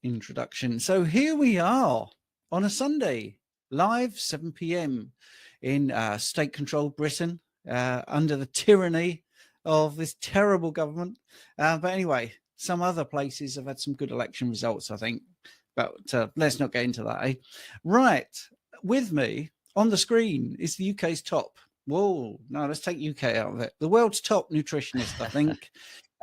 Introduction. So here we are on a Sunday, live 7 p.m. in state-controlled Britain, under the tyranny of this terrible government. But anyway, some other places have had some good election results, I think. But let's not get into that. Eh? Right, with me on the screen is the UK's top. Whoa, no, let's take UK out of it. The world's top nutritionist, I think.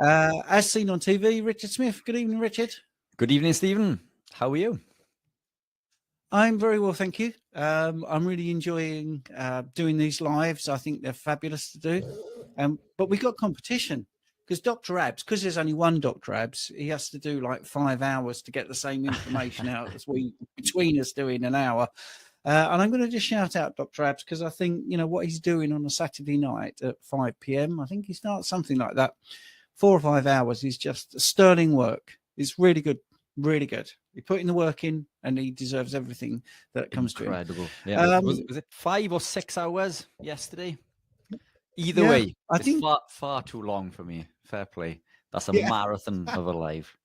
As seen on TV, Richard Smith. Good evening, Richard. Good evening, Stephen. How are you? I'm very well, thank you. I'm really enjoying doing these lives. I think they're fabulous to do. But we've got competition because Dr. Abs, because there's only one Dr. Abs, he has to do like 5 hours to get the same information out as we between us doing an hour. And I'm going to just shout out Dr. Abs because I think, you know, what he's doing on a Saturday night at 5 p.m., I think he starts something like that. 4 or 5 hours is just sterling work. It's really good, really good. He put in the work in, and he deserves everything that comes to him. Incredible. Yeah. Was it 5 or 6 hours yesterday? Either way, I think far too long for me. Fair play. That's a marathon of a life.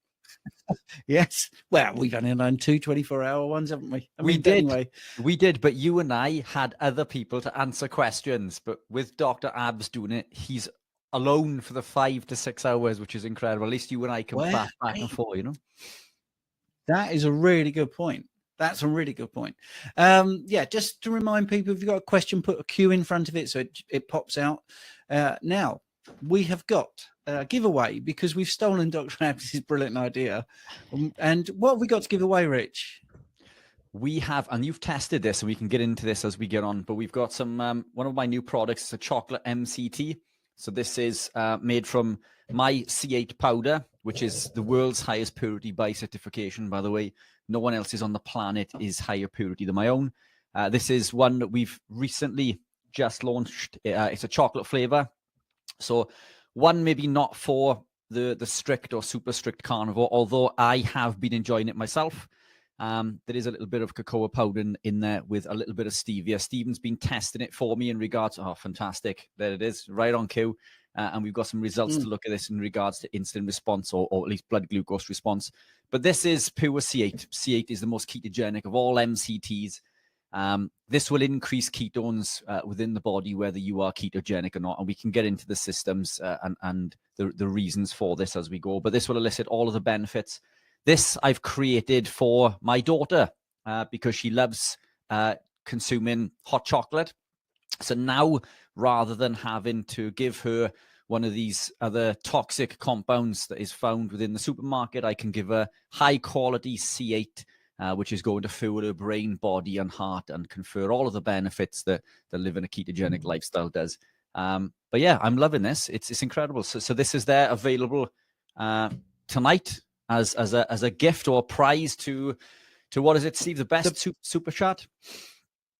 Yes. Well, we've only done 2 24-hour ones, haven't we? We did. Anyway. We did, but you and I had other people to answer questions. But with Dr. Abs doing it, he's alone for the 5 to 6 hours, which is incredible. At least you and I can back and forth, you know. That is a really good point. That's a really good point. Yeah, just to remind people, if you've got a question, put a Q in front of it so it pops out. Now, we have got a giveaway because we've stolen Dr. Abs' brilliant idea. And what have we got to give away, Rich? We have, and you've tested this, and we can get into this as we get on, but we've got some, one of my new products is a chocolate MCT. So this is made from my C8 powder, which is the world's highest purity by certification, by the way. No one else's on the planet is higher purity than my own. This is one that we've recently just launched. It's a chocolate flavor. So one maybe not for the strict or super strict carnivore, although I have been enjoying it myself. There is a little bit of cocoa powder in there with a little bit of stevia. Stephen's been testing it for me in regards to, fantastic. There it is, right on cue. And we've got some results to look at this in regards to insulin response or at least blood glucose response. But this is pure C8. C8 is the most ketogenic of all MCTs. This will increase ketones within the body, whether you are ketogenic or not. And we can get into the systems and the reasons for this as we go. But this will elicit all of the benefits. This I've created for my daughter because she loves consuming hot chocolate. So now, rather than having to give her one of these other toxic compounds that is found within the supermarket, I can give her high quality C8, which is going to fuel her brain, body, and heart and confer all of the benefits that living a ketogenic lifestyle does. But yeah, I'm loving this. It's incredible. So this is there available tonight as a gift or a prize to what is it, Steve? The best super chat?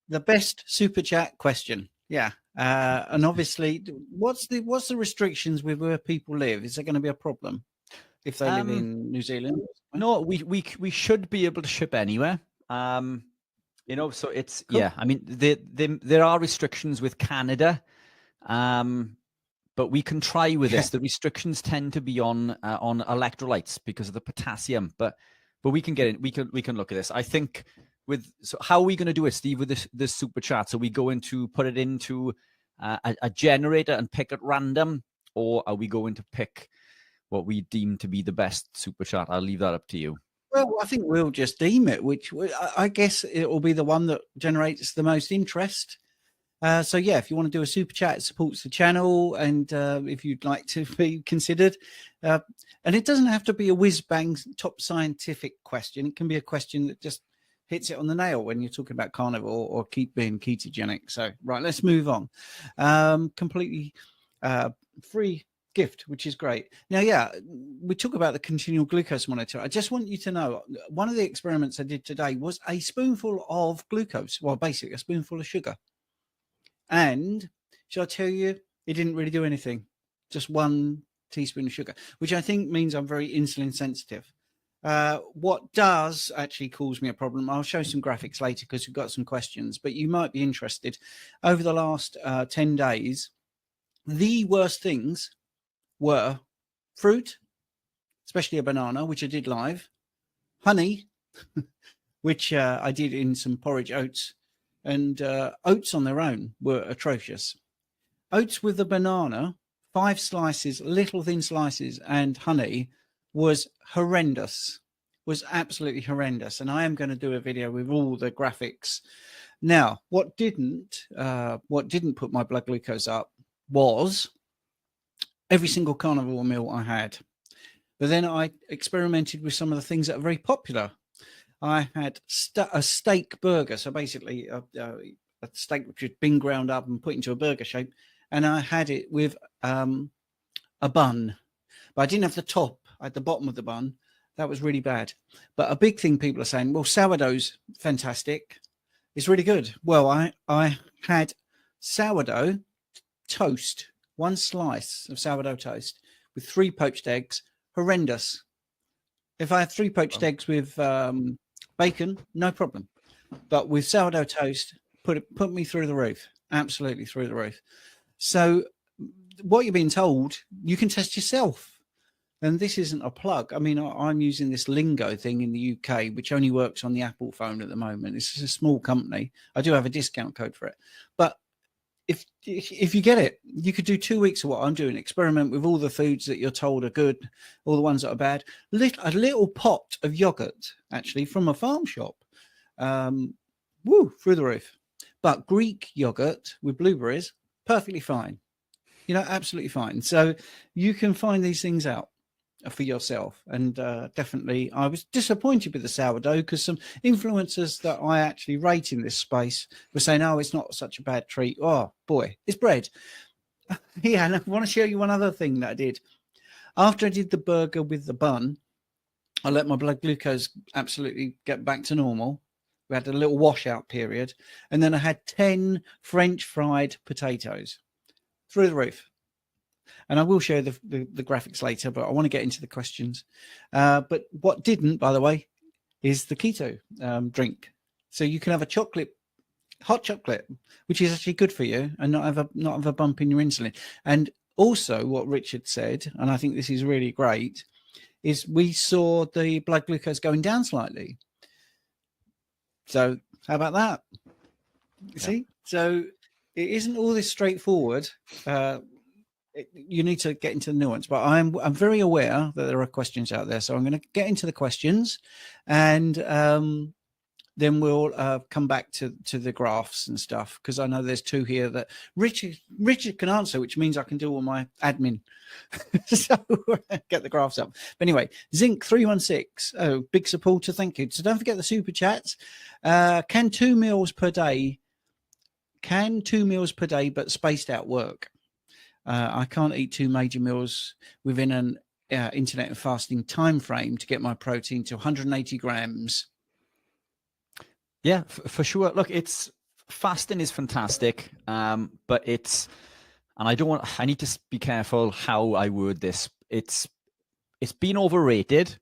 The best super chat question. Yeah. And obviously, what's the restrictions with where people live? Is there going to be a problem if they live in New Zealand? No, we should be able to ship anywhere. You know, so it's cool. Yeah. I mean, there are restrictions with Canada, but we can try with this. The restrictions tend to be on electrolytes because of the potassium, but we can get in. We can look at this. I think. So how are we going to do it, Steve, with this super chat? So we going to put it into a generator and pick at random, or are we going to pick what we deem to be the best super chat? I'll leave that up to you. Well, I think we'll just deem it, which I guess it will be the one that generates the most interest. So yeah, if you want to do a super chat, it supports the channel, and if you'd like to be considered, and it doesn't have to be a whiz-bang top scientific question. It can be a question that just hits it on the nail when you're talking about carnivore or keep being ketogenic. So, right, let's move on. Completely free gift, which is great. Now, yeah, we talk about the continual glucose monitor. I just want you to know, one of the experiments I did today was a spoonful of glucose. Well, basically a spoonful of sugar. And shall I tell you, it didn't really do anything. Just 1 teaspoon of sugar, which I think means I'm very insulin sensitive. What does actually cause me a problem, I'll show some graphics later because we've got some questions, but you might be interested. Over the last 10 days, the worst things were fruit, especially a banana, which I did live, honey, which I did in some porridge oats, and oats on their own were atrocious. Oats with the banana, 5 slices, little thin slices, and honey was horrendous, was absolutely horrendous. And I am going to do a video with all the graphics. Now, what didn't put my blood glucose up was every single carnivore meal I had. But then I experimented with some of the things that are very popular. I had a steak burger. So basically a steak which had been ground up and put into a burger shape. And I had it with a bun. But I didn't have the top. I had the bottom of the bun. That was really bad. But a big thing people are saying, well, sourdough's fantastic. It's really good. Well, I had sourdough toast, 1 slice of sourdough toast with 3 poached eggs. Horrendous. If I had 3 poached eggs with bacon, no problem. But with sourdough toast, put me through the roof. Absolutely through the roof. So what you're being told, you can test yourself. And this isn't a plug. I mean, I'm using this Lingo thing in the UK, which only works on the Apple phone at the moment. It's a small company. I do have a discount code for it. But if you get it, you could do 2 weeks of what I'm doing. Experiment with all the foods that you're told are good, all the ones that are bad. A little pot of yogurt, actually, from a farm shop. Through the roof. But Greek yogurt with blueberries, perfectly fine. You know, absolutely fine. So you can find these things out for yourself. And definitely, I was disappointed with the sourdough because some influencers that I actually rate in this space were saying, oh, it's not such a bad treat. Oh, boy, it's bread. Yeah, and I want to show you one other thing that I did. After I did the burger with the bun, I let my blood glucose absolutely get back to normal. We had a little washout period. And then I had 10 French fried potatoes through the roof. And I will show the graphics later, but I want to get into the questions. But what didn't, by the way, is the keto drink. So you can have hot chocolate, which is actually good for you and not have a bump in your insulin. And also what Richard said, and I think this is really great, is we saw the blood glucose going down slightly. So how about that? See? So it isn't all this straightforward. You need to get into the nuance, but I'm very aware that there are questions out there. So I'm going to get into the questions and then we'll come back to the graphs and stuff, because I know there's 2 here that Richard can answer, which means I can do all my admin. So get the graphs up. But anyway, Zinc 316. Oh, big supporter. Thank you. So don't forget the super chats. Can 2 meals per day, but spaced out work? I can't eat 2 major meals within an intermittent fasting time frame to get my protein to 180 grams. Yeah, for sure. Look, fasting is fantastic, but I need to be careful how I word this. It's been overrated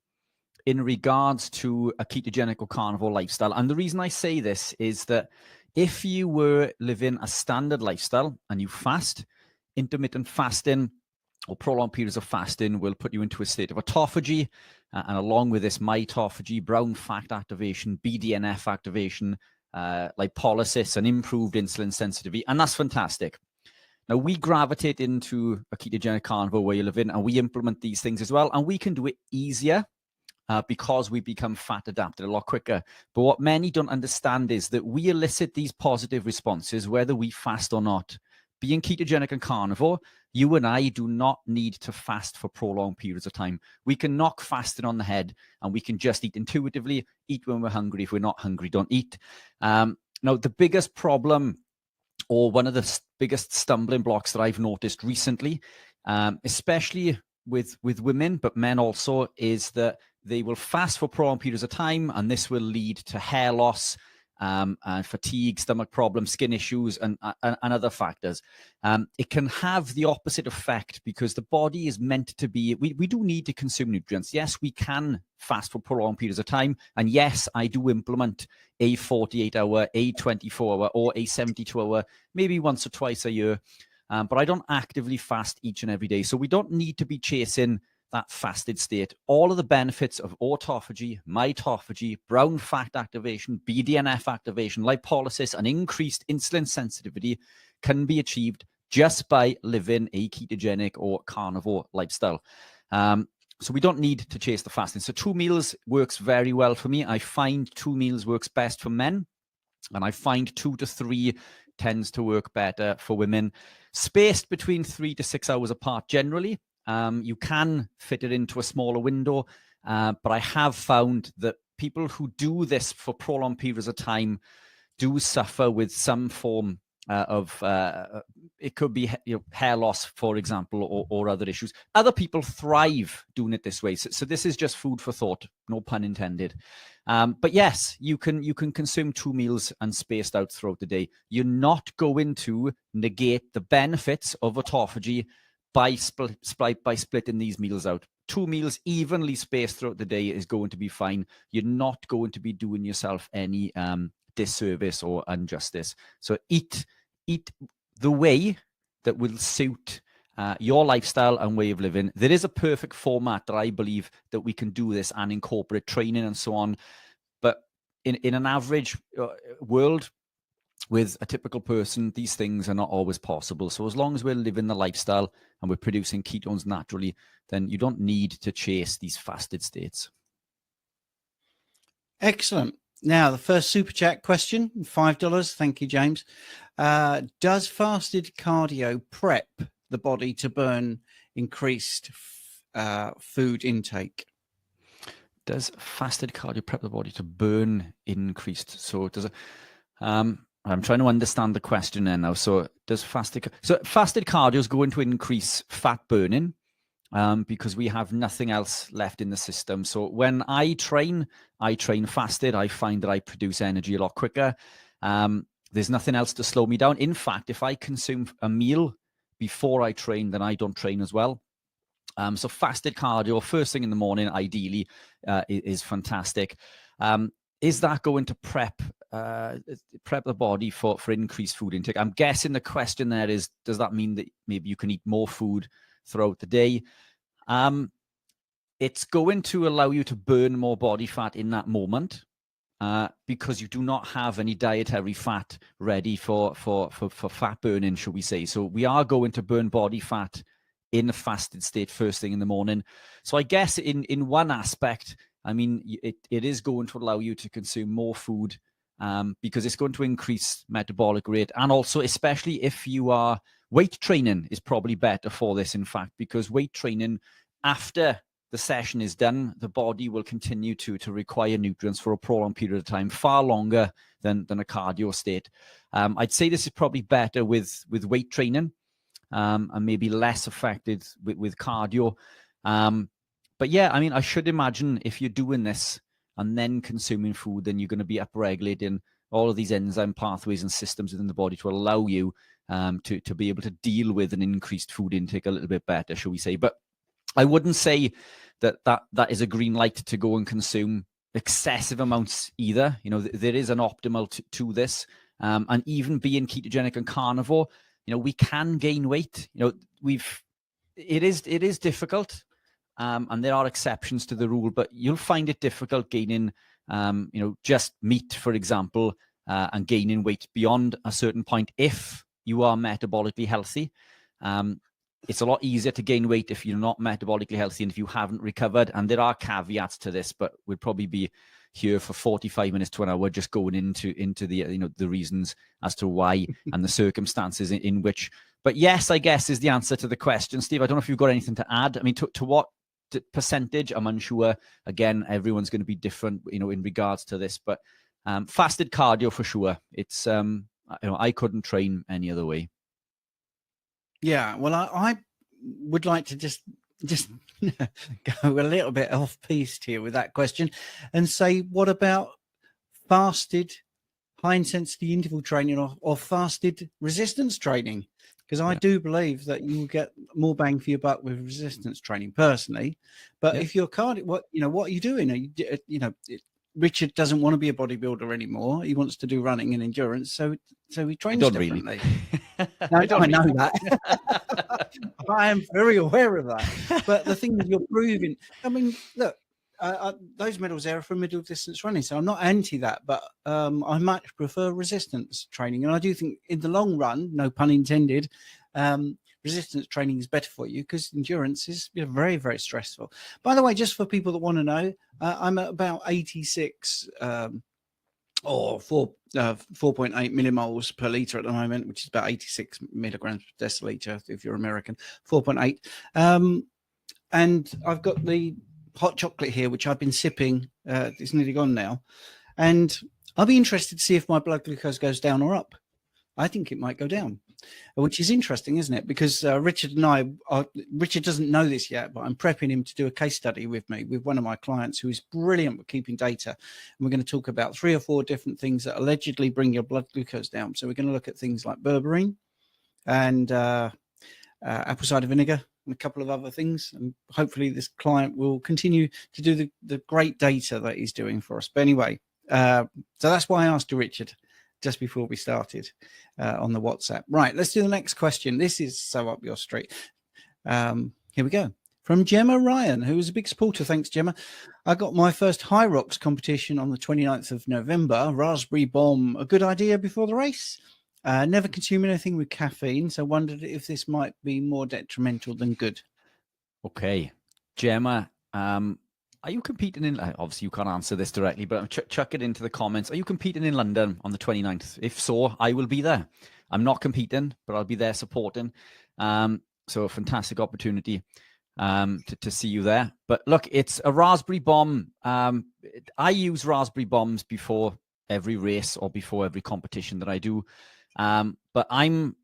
in regards to a ketogenic or carnivore lifestyle. And the reason I say this is that if you were living a standard lifestyle and you fast, intermittent fasting or prolonged periods of fasting will put you into a state of autophagy, and along with this mitophagy, brown fat activation, BDNF activation, lipolysis, and improved insulin sensitivity, and that's fantastic. Now, we gravitate into a ketogenic carnivore way of living, and we implement these things as well, and we can do it easier because we become fat adapted a lot quicker. But what many don't understand is that we elicit these positive responses whether we fast or not. Being ketogenic and carnivore, you and I do not need to fast for prolonged periods of time. We can knock fasting on the head and we can just eat intuitively, eat when we're hungry. If we're not hungry, don't eat. Now, the biggest problem, or one of the biggest stumbling blocks that I've noticed recently, especially with women, but men also, is that they will fast for prolonged periods of time, and this will lead to hair loss, and fatigue, stomach problems, skin issues, and other factors. It can have the opposite effect because the body is meant to be, we do need to consume nutrients. Yes, we can fast for prolonged periods of time. And yes, I do implement a 48-hour, a 24-hour, or a 72-hour, maybe once or twice a year. But I don't actively fast each and every day. So we don't need to be chasing that fasted state, all of the benefits of autophagy, mitophagy, brown fat activation, BDNF activation, lipolysis, and increased insulin sensitivity can be achieved just by living a ketogenic or carnivore lifestyle. So we don't need to chase the fasting. So 2 meals works very well for me. I find 2 meals works best for men, and I find 2 to 3 tends to work better for women, spaced between 3 to 6 hours apart generally. You can fit it into a smaller window, but I have found that people who do this for prolonged periods of time do suffer with some form of it could be hair loss, for example, or other issues. Other people thrive doing it this way. So this is just food for thought, no pun intended. But yes, you can consume 2 meals and spaced out throughout the day. You're not going to negate the benefits of autophagy by splitting these meals out. 2 meals evenly spaced throughout the day is going to be fine. You're not going to be doing yourself any disservice or injustice. So eat the way that will suit your lifestyle and way of living. There is a perfect format that I believe that we can do this and incorporate training and so on. But in an average world with a typical person, these things are not always possible. So as long as we're living the lifestyle and we're producing ketones naturally, then you don't need to chase these fasted states. Excellent. Now, the first super chat question, $5. Thank you, James. Does fasted cardio prep the body to burn increased food intake? Does fasted cardio prep the body to burn increased? So does it? I'm trying to understand the question there now. So does fasted cardio is going to increase fat burning because we have nothing else left in the system. So when I train fasted. I find that I produce energy a lot quicker. There's nothing else to slow me down. In fact, if I consume a meal before I train, then I don't train as well. So fasted cardio first thing in the morning, ideally, is fantastic. Is that going to prep the body for increased food intake? I'm guessing the question there is, does that mean that maybe you can eat more food throughout the day? It's going to allow you to burn more body fat in that moment because you do not have any dietary fat ready for fat burning, should we say. So we are going to burn body fat in a fasted state first thing in the morning. So I guess in one aspect, I mean, it is going to allow you to consume more food because it's going to increase metabolic rate. And also, especially if you are weight training is probably better for this, in fact, because weight training after the session is done, the body will continue to require nutrients for a prolonged period of time, far longer than a cardio state. I'd say this is probably better with weight training and maybe less affected with cardio. But yeah, I mean, I should imagine if you're doing this and then consuming food, then you're going to be upregulating all of these enzyme pathways and systems within the body to allow you to be able to deal with an increased food intake a little bit better, shall we say. But I wouldn't say that is a green light to go and consume excessive amounts either. You know, there is an optimal to this. And even being ketogenic and carnivore, you know, we can gain weight. You know, it is difficult. And there are exceptions to the rule, but you'll find it difficult gaining, you know, just meat, for example, and gaining weight beyond a certain point if you are metabolically healthy. It's a lot easier to gain weight if you're not metabolically healthy and if you haven't recovered. And there are caveats to this, but we'd probably be here for 45 minutes to an hour just going into the, you know, the reasons as to why and the circumstances in which. But yes, I guess is the answer to the question. Steve, I don't know if you've got anything to add. I mean, to what percentage, I'm unsure. Again, everyone's going to be different, you know, in regards to this, but fasted cardio for sure. It's you know, I couldn't train any other way. Yeah, well, I would like to just go a little bit off piste here with that question and say, what about fasted high intensity interval training or fasted resistance training? Because I do believe that you will get more bang for your buck with resistance training personally. But if you're cardio, what are you doing? Richard doesn't want to be a bodybuilder anymore. He wants to do running and endurance. So he trains differently. Really. No, I know that. I am very aware of that. But the thing is, you're proving. I mean, look, those medals there are for middle distance running, so I'm not anti that. But I much prefer resistance training, and I do think in the long run, no pun intended, resistance training is better for you because endurance is very, very stressful. By the way, just for people that want to know, I'm at about 86 or 4.8 millimoles per liter at the moment, which is about 86 milligrams per deciliter if you're American. 4.8, and I've got the hot chocolate here, which I've been sipping. It's nearly gone now, and I'll be interested to see if my blood glucose goes down or up. I think it might go down, which is interesting, isn't it? Because Richard and I, Richard doesn't know this yet, but I'm prepping him to do a case study with me, with one of my clients who is brilliant with keeping data. And we're going to talk about 3 or 4 different things that allegedly bring your blood glucose down. So we're going to look at things like berberine and apple cider vinegar and a couple of other things. And hopefully this client will continue to do the great data that he's doing for us. But anyway, so that's why I asked Richard just before we started on the WhatsApp. Right, let's do the next question. This is so up your street. Here we go. From Gemma Ryan, who is a big supporter. Thanks, Gemma. I got my first High Rocks competition on the 29th of November. Raspberry bomb, a good idea before the race? Never consume anything with caffeine, so wondered if this might be more detrimental than good. Okay, Gemma, are you competing in, obviously you can't answer this directly, but chuck it into the comments. Are you competing in London on the 29th? If so, I will be there. I'm not competing, but I'll be there supporting. So a fantastic opportunity to see you there. But look, it's a raspberry bomb. I use raspberry bombs before every race or before every competition that I do. But I'm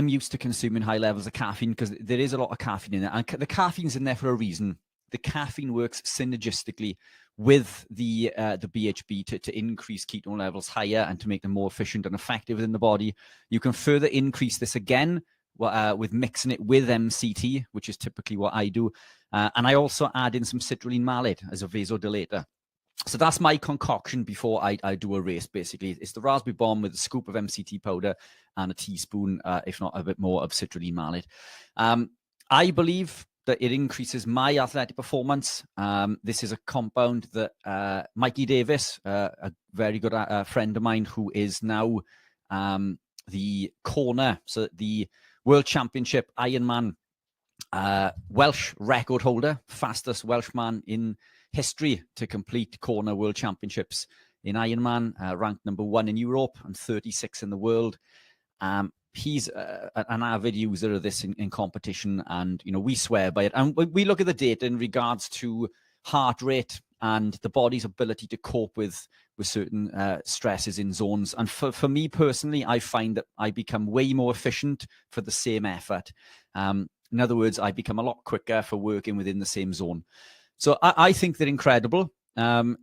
used to consuming high levels of caffeine because there is a lot of caffeine in it. And the caffeine's in there for a reason. The caffeine works synergistically with the BHB to increase ketone levels higher and to make them more efficient and effective in the body. You can further increase this again with mixing it with MCT, which is typically what I do. And I also add in some citrulline malate as a vasodilator. So that's my concoction before I do a race, basically. It's the raspberry bomb with a scoop of MCT powder and a teaspoon, if not a bit more, of citrulline malate. I believe that it increases my athletic performance. This is a compound that Mikey Davis, a very good friend of mine who is now the corner, so the World Championship Ironman Welsh record holder, fastest Welshman in history to complete corner World Championships in Ironman, ranked #1 in Europe and 36 in the world. He's an avid user of this in competition, and we swear by it. And we look at the data in regards to heart rate and the body's ability to cope with certain stresses in zones. And for me personally, I find that I become way more efficient for the same effort. In other words, I become a lot quicker for working within the same zone. So I think they're incredible.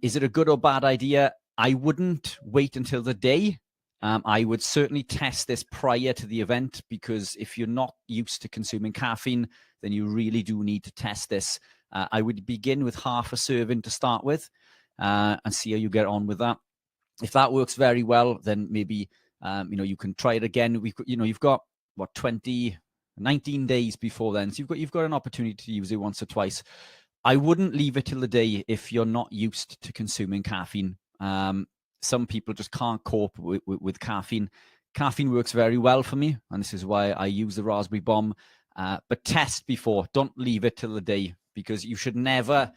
Is it a good or bad idea? I wouldn't wait until the day. I would certainly test this prior to the event, because if you're not used to consuming caffeine, then you really do need to test this. I would begin with half a serving to start with and see how you get on with that. If that works very well, then maybe you can try it again. You've got 19 days before then, so you've got an opportunity to use it once or twice. I wouldn't leave it till the day if you're not used to consuming caffeine. Some people just can't cope with caffeine. Caffeine works very well for me, and this is why I use the raspberry bomb. But test before. Don't leave it till the day, because you should never,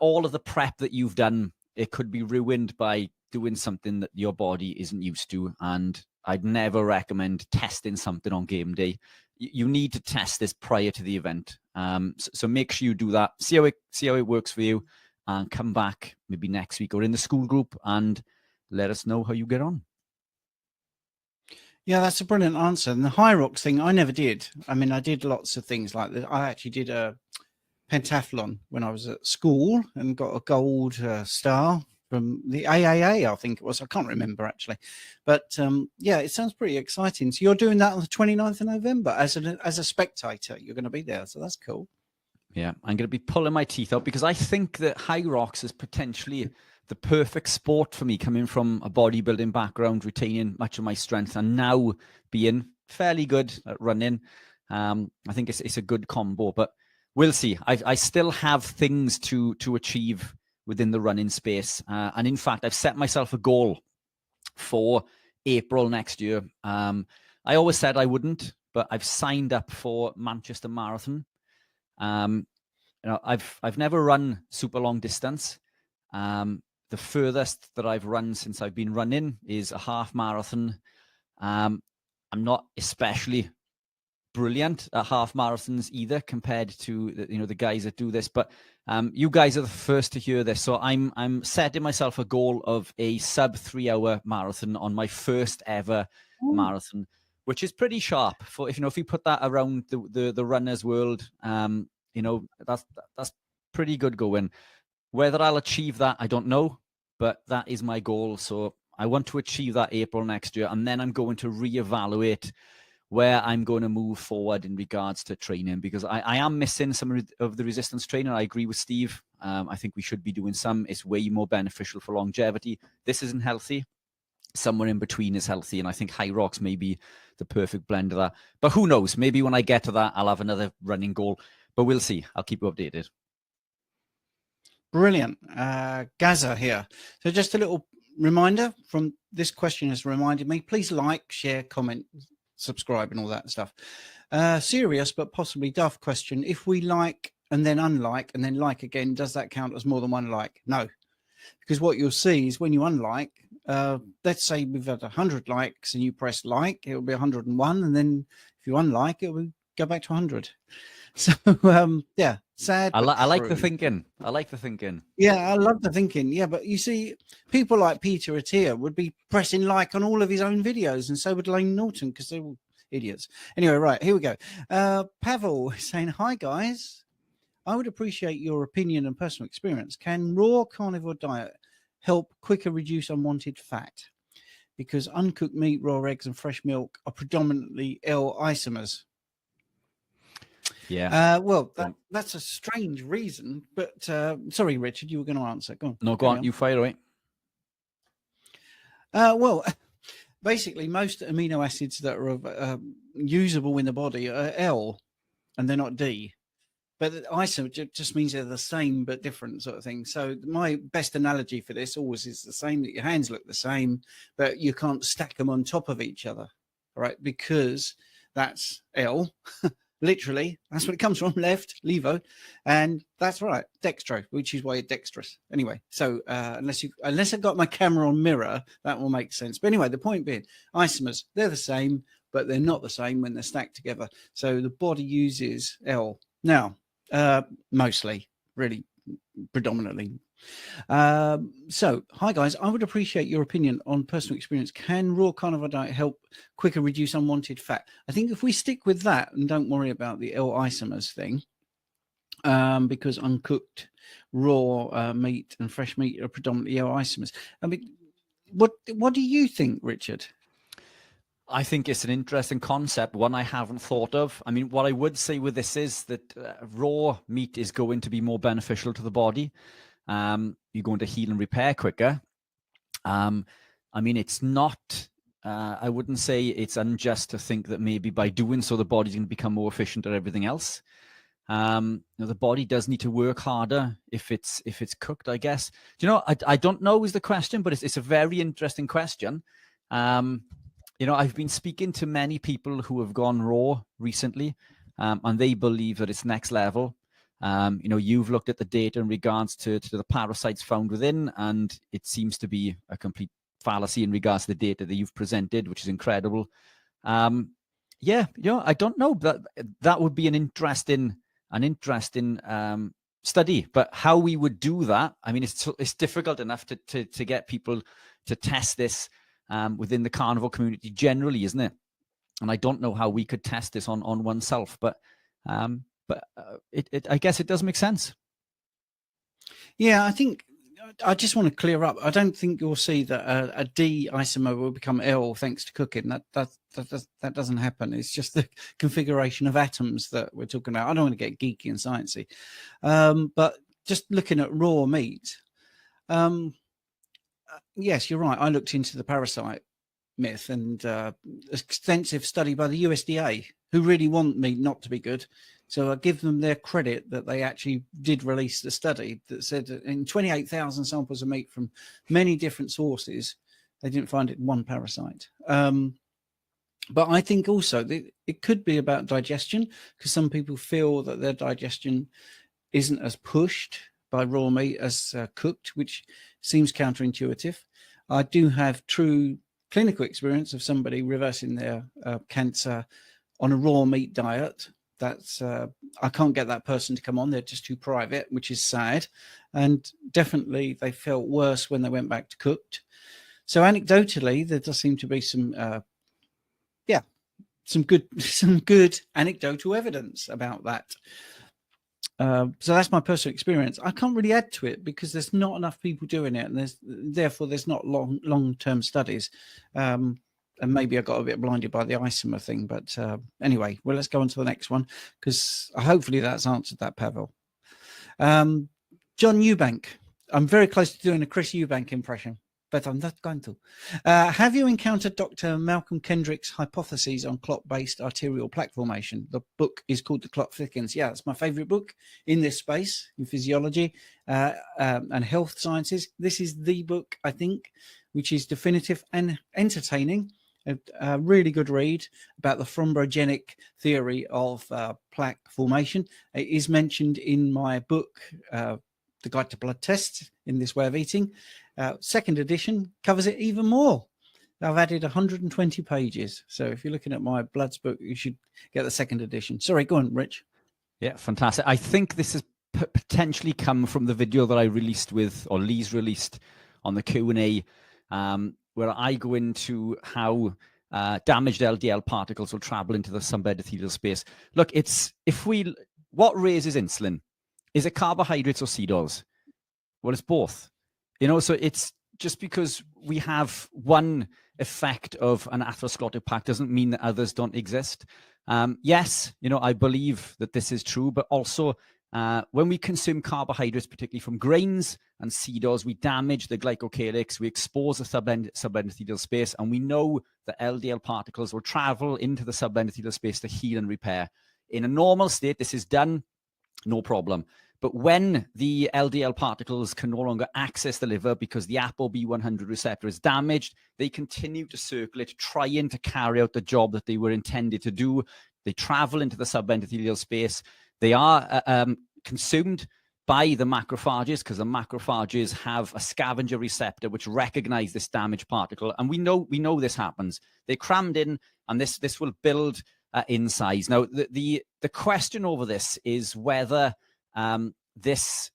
all of the prep that you've done, it could be ruined by doing something that your body isn't used to. And I'd never recommend testing something on game day. You need to test this prior to the event. So make sure you do that. See how it works for you, and come back maybe next week or in the school group and let us know how you get on. Yeah, that's a brilliant answer. And the High Rocks thing, I never did. I mean, I did lots of things like that. I actually did a pentathlon when I was at school and got a gold star from the AAA, I think it was. I can't remember actually. But yeah, it sounds pretty exciting. So you're doing that on the 29th of November as a spectator. You're going to be there. So that's cool. Yeah, I'm going to be pulling my teeth out, because I think that High Rocks is potentially the perfect sport for me, coming from a bodybuilding background, retaining much of my strength, and now being fairly good at running. I think it's a good combo, but we'll see. I still have things to achieve within the running space. And in fact, I've set myself a goal for April next year. I always said I wouldn't, but I've signed up for Manchester Marathon. I've never run super long distance. The furthest that I've run since I've been running is a half marathon. I'm not especially brilliant at half marathons either, compared to the guys that do this. But you guys are the first to hear this, so I'm setting myself a goal of a sub 3 hour marathon on my first ever marathon, which is pretty sharp. For if you put that around the runners world, that's pretty good going. Whether I'll achieve that, I don't know, but that is my goal. So I want to achieve that April next year, and then I'm going to reevaluate where I'm going to move forward in regards to training, because I am missing some of the resistance training. I agree with Steve. I think we should be doing some. It's way more beneficial for longevity. This isn't healthy. Somewhere in between is healthy, and I think High Rocks may be the perfect blend of that. But who knows? Maybe when I get to that, I'll have another running goal. But we'll see. I'll keep you updated. Brilliant. Gaza here. So just a little reminder from this question has reminded me, please like, share, comment, subscribe and all that stuff. Serious but possibly daft question. If we like and then unlike and then like again, does that count as more than one like? No, because what you'll see is when you unlike, let's say we've had 100 likes and you press like, it will be 101, and then if you unlike, it will go back to 100. So yeah, sad. I like the thinking. I like the thinking. Yeah, I love the thinking. Yeah, but you see, people like Peter Attia would be pressing like on all of his own videos, and so would Lane Norton, because they're all idiots. Anyway, right, here we go. Pavel saying, hi guys, I would appreciate your opinion and personal experience. Can raw carnivore diet help quicker reduce unwanted fat? Because uncooked meat, raw eggs and fresh milk are predominantly L isomers. Yeah. Well, that's a strange reason, but sorry, Richard, you were going to answer. Go on. No, go on. You fire away. Well, basically, most amino acids that are usable in the body are L, and they're not D. But isomer just means they're the same but different, sort of thing. So my best analogy for this always is the same, that your hands look the same, but you can't stack them on top of each other, right? Because that's L. Literally, that's what it comes from, left, levo, and that's right, dextro, which is why you're dexterous. Anyway, so unless I've got my camera on mirror, that will make sense. But anyway, the point being, isomers, they're the same, but they're not the same when they're stacked together. So the body uses L. Now, mostly, really, predominantly. So, hi guys, I would appreciate your opinion on personal experience. Can raw carnivore diet help quicker reduce unwanted fat? I think if we stick with that and don't worry about the L isomers thing, because uncooked raw meat and fresh meat are predominantly L isomers. I mean, what do you think, Richard? I think it's an interesting concept, one I haven't thought of. I mean, what I would say with this is that raw meat is going to be more beneficial to the body. You're going to heal and repair quicker. I mean, it's not, I wouldn't say it's unjust to think that maybe by doing so, the body's going to become more efficient at everything else. The body does need to work harder if it's cooked, I guess. Do you know, I don't know is the question, but it's a very interesting question. I've been speaking to many people who have gone raw recently, and they believe that it's next level. You've looked at the data in regards to the parasites found within, and it seems to be a complete fallacy in regards to the data that you've presented, which is incredible. I don't know, but that would be an interesting study. But how we would do that, I mean, it's difficult enough to get people to test this within the carnivore community generally, isn't it? And I don't know how we could test this on oneself, but I guess it does make sense. Yeah, I just want to clear up. I don't think you'll see that a D isomer will become L thanks to cooking. That doesn't happen. It's just the configuration of atoms that we're talking about. I don't want to get geeky and sciencey, but just looking at raw meat, yes, you're right. I looked into the parasite myth, and extensive study by the USDA, who really want meat not to be good. So I give them their credit that they actually did release the study that said that in 28,000 samples of meat from many different sources, they didn't find it one parasite. But I think also that it could be about digestion, because some people feel that their digestion isn't as pushed by raw meat as cooked, which seems counterintuitive. I do have true clinical experience of somebody reversing their cancer on a raw meat diet. That's I can't get that person to come on. They're just too private, which is sad. And definitely they felt worse when they went back to cooked. So anecdotally, there does seem to be some some good anecdotal evidence about that. So that's my personal experience. I can't really add to it because there's not enough people doing it, and therefore there's not long-term studies. And maybe I got a bit blinded by the isomer thing, but anyway, well, let's go on to the next one, because hopefully that's answered that, Pavel. John Eubank. I'm very close to doing a Chris Eubank impression, but I'm not going to. Have you encountered Dr. Malcolm Kendrick's hypotheses on clot-based arterial plaque formation? The book is called The Clot Thickens. Yeah, it's my favorite book in this space, in physiology and health sciences. This is the book, I think, which is definitive and entertaining. A really good read about the thrombogenic theory of plaque formation. It is mentioned in my book, The Guide to Blood Tests in This Way of Eating. Second edition covers it even more. I've added 120 pages. So if you're looking at my Bloods book, you should get the second edition. Sorry, go on, Rich. Yeah, fantastic. I think this has potentially come from the video that I released or Lee's released on the Q&A, where I go into how damaged LDL particles will travel into the subendothelial space. Look, what raises insulin? Is it carbohydrates or seed oils? Well, it's both. So it's just because we have one effect of an atherosclerotic plaque doesn't mean that others don't exist. Yes, I believe that this is true, but also when we consume carbohydrates, particularly from grains and seed oils, we damage the glycocalyx, we expose the subendothelial space, and we know that LDL particles will travel into the subendothelial space to heal and repair. In a normal state, this is done, no problem. But when the LDL particles can no longer access the liver because the ApoB100 receptor is damaged, they continue to circulate, trying to carry out the job that they were intended to do. They travel into the subendothelial space. They are consumed by the macrophages, because the macrophages have a scavenger receptor which recognize this damaged particle. And we know this happens. They're crammed in, and this will build in size. Now, the question over this is whether this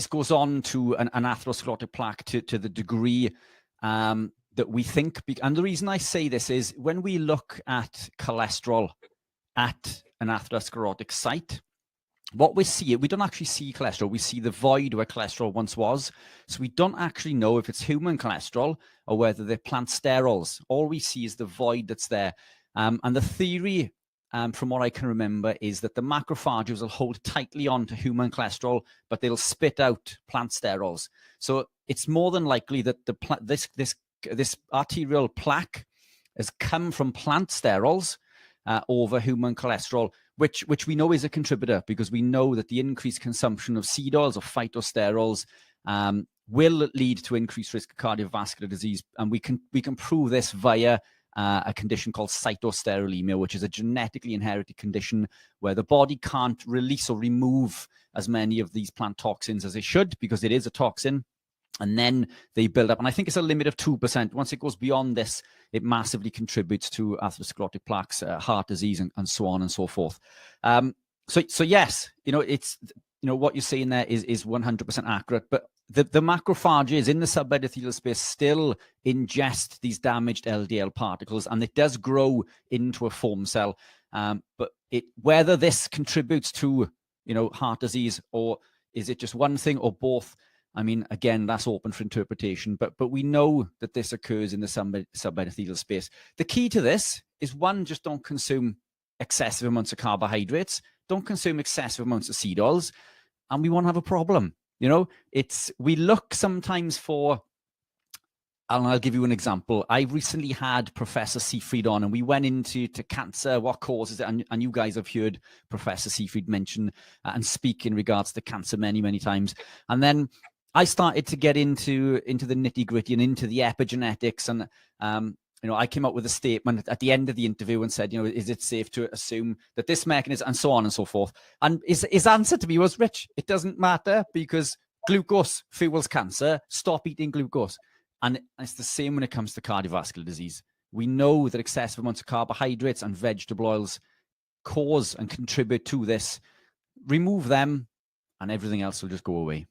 goes on to an atherosclerotic plaque to the degree that we think. And the reason I say this is when we look at cholesterol at an atherosclerotic site, what we see, we don't actually see cholesterol. We see the void where cholesterol once was. So we don't actually know if it's human cholesterol or whether they're plant sterols. All we see is the void that's there. And the theory, from what I can remember, is that the macrophages will hold tightly on to human cholesterol, but they'll spit out plant sterols. So it's more than likely that this arterial plaque has come from plant sterols over human cholesterol, which we know is a contributor, because we know that the increased consumption of seed oils or phytosterols will lead to increased risk of cardiovascular disease, and we can prove this via a condition called cytosterolemia, which is a genetically inherited condition where the body can't release or remove as many of these plant toxins as it should, because it is a toxin, and then they build up. And I think it's a limit of 2%. Once it goes beyond this, it massively contributes to atherosclerotic plaques, heart disease, and so on and so forth. So yes, it's what you're saying there is 100% accurate, but the macrophages in the subendothelial space still ingest these damaged LDL particles, and it does grow into a foam cell. But whether this contributes to heart disease, or is it just one thing, or both? I mean, again, that's open for interpretation, but we know that this occurs in the subendothelial space. The key to this is, one, just don't consume excessive amounts of carbohydrates, don't consume excessive amounts of seed oils, and we won't have a problem. You know, we look sometimes for, and I'll give you an example. I recently had Professor Seafried on, and we went into cancer, what causes it, and you guys have heard Professor Seafried mention and speak in regards to cancer many, many times. And then I started to get into the nitty gritty and into the epigenetics, and you know, I came up with a statement at the end of the interview and said, you know, is it safe to assume that this mechanism, and so on and so forth. And his answer to me was, Rich, it doesn't matter, because glucose fuels cancer. Stop eating glucose. And it's the same when it comes to cardiovascular disease. We know that excessive amounts of carbohydrates and vegetable oils cause and contribute to this. Remove them and everything else will just go away.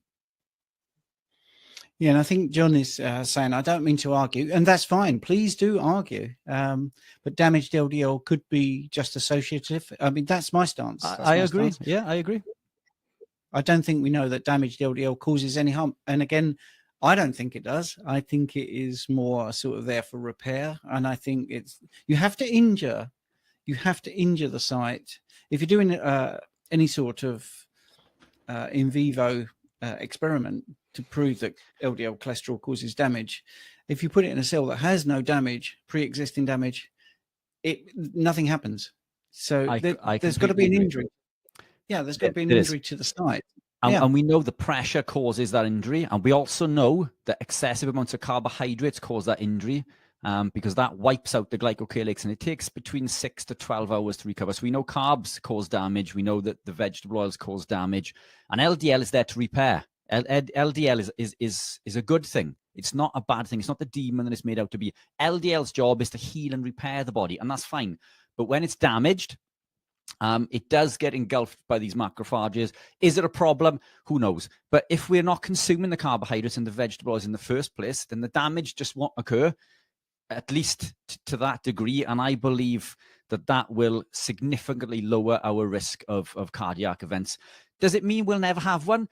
Yeah, and I think John is saying, I don't mean to argue, and that's fine. Please do argue. But damaged LDL could be just associative. I mean, that's my stance. I agree. Yeah, I agree. I don't think we know that damaged LDL causes any harm. And again, I don't think it does. I think it is more sort of there for repair. And I think you have to injure the site. If you're doing any sort of in vivo experiment to prove that LDL cholesterol causes damage, if you put it in a cell that has no damage, pre-existing damage, nothing happens. So there's got to be an injury. Yeah, there's got to be an injury to the site. And we know the pressure causes that injury. And we also know that excessive amounts of carbohydrates cause that injury, because that wipes out the glycocalyx, and it takes between 6 to 12 hours to recover. So we know carbs cause damage. We know that the vegetable oils cause damage. And LDL is there to repair. LDL is a good thing. It's not a bad thing. It's not the demon that it's made out to be. LDL's job is to heal and repair the body, and that's fine. But when it's damaged, it does get engulfed by these macrophages. Is it a problem? Who knows? But if we're not consuming the carbohydrates and the vegetable oils in the first place, then the damage just won't occur, at least to that degree. And I believe that will significantly lower our risk of cardiac events. Does it mean we'll never have one?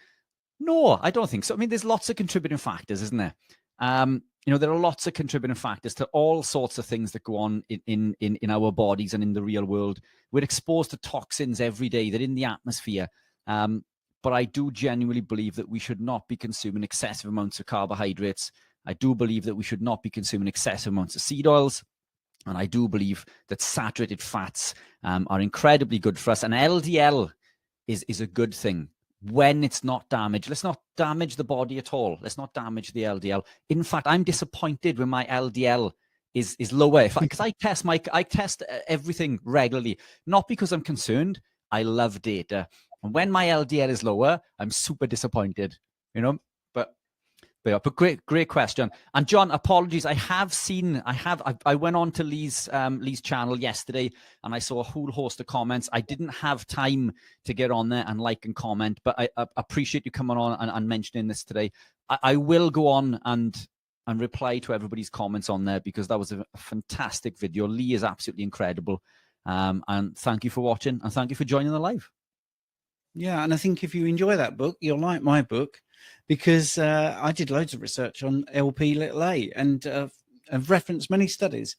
No, I don't think so. I mean, there's lots of contributing factors, isn't there? You know, there are lots of contributing factors to all sorts of things that go on in our bodies and in the real world. We're exposed to toxins every day. They're in the atmosphere. But I do genuinely believe that we should not be consuming excessive amounts of carbohydrates. I do believe that we should not be consuming excessive amounts of seed oils. And I do believe that saturated fats are incredibly good for us. And LDL is a good thing when it's not damaged. Let's not damage the body at all. Let's not damage the LDL. In fact, I'm disappointed when my LDL is lower, because I test everything regularly, not because I'm concerned. I love data, and when my LDL is lower, I'm super disappointed. You know, but great question. And John, apologies. I went on to Lee's channel yesterday, and I saw a whole host of comments. I didn't have time to get on there and like and comment, but I appreciate you coming on and mentioning this today. I will go on and reply to everybody's comments on there, because that was a fantastic video. Lee is absolutely incredible. And thank you for watching, and thank you for joining the live. Yeah, and I think if you enjoy that book, you'll like my book, because I did loads of research on LP(a) and have referenced many studies.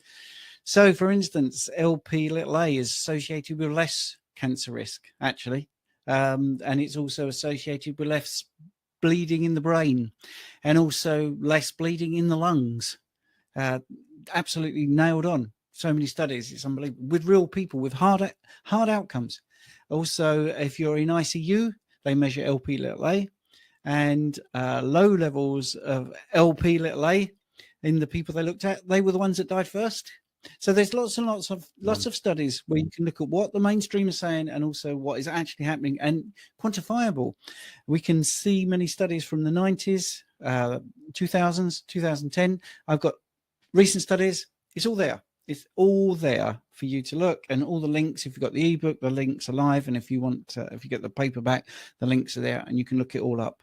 So, for instance, LP(a) is associated with less cancer risk, actually, and it's also associated with less bleeding in the brain, and also less bleeding in the lungs. Absolutely nailed on. So many studies, it's unbelievable, with real people with hard outcomes. Also, if you're in ICU, they measure LP(a), and low levels of LP(a) in the people they looked at, they were the ones that died first. So there's lots and lots of studies where you can look at what the mainstream is saying, and also what is actually happening and quantifiable. We can see many studies from the 90s, 2000s, 2010. I've got recent studies. It's all there. It's all there for you to look, and all the links. If you've got the ebook, the links are live, and if you want, if you get the paperback, the links are there, and you can look it all up.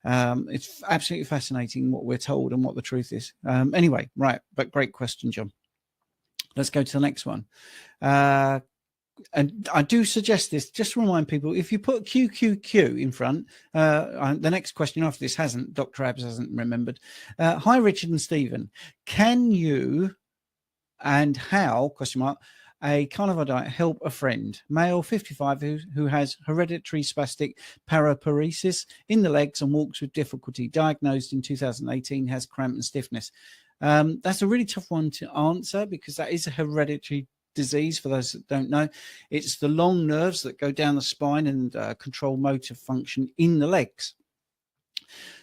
It's absolutely fascinating what we're told and what the truth is. Anyway, right, but great question, John. Let's go to the next one. And I do suggest this, just to remind people, if you put QQQ in front, the next question after this hasn't, Dr. Abs hasn't remembered. Hi, Richard and Stephen. Can you and how, question mark, a carnivore diet help a friend, male 55 who has hereditary spastic paraparesis in the legs and walks with difficulty, diagnosed in 2018, has cramp and stiffness. That's a really tough one to answer because that is a hereditary disease. For those that don't know, it's the long nerves that go down the spine and control motor function in the legs.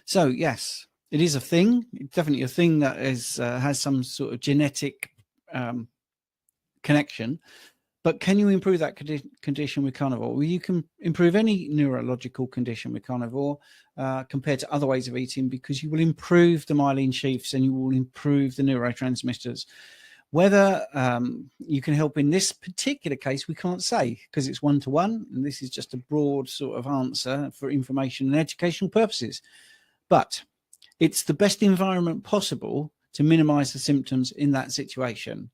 So yes, it is a thing. It's definitely a thing that is has some sort of genetic connection. But can you improve that condition with carnivore? Well, you can improve any neurological condition with carnivore compared to other ways of eating, because you will improve the myelin sheaths and you will improve the neurotransmitters. Whether you can help in this particular case, we can't say, because it's one-to-one, and this is just a broad sort of answer for information and educational purposes. But it's the best environment possible to minimize the symptoms in that situation.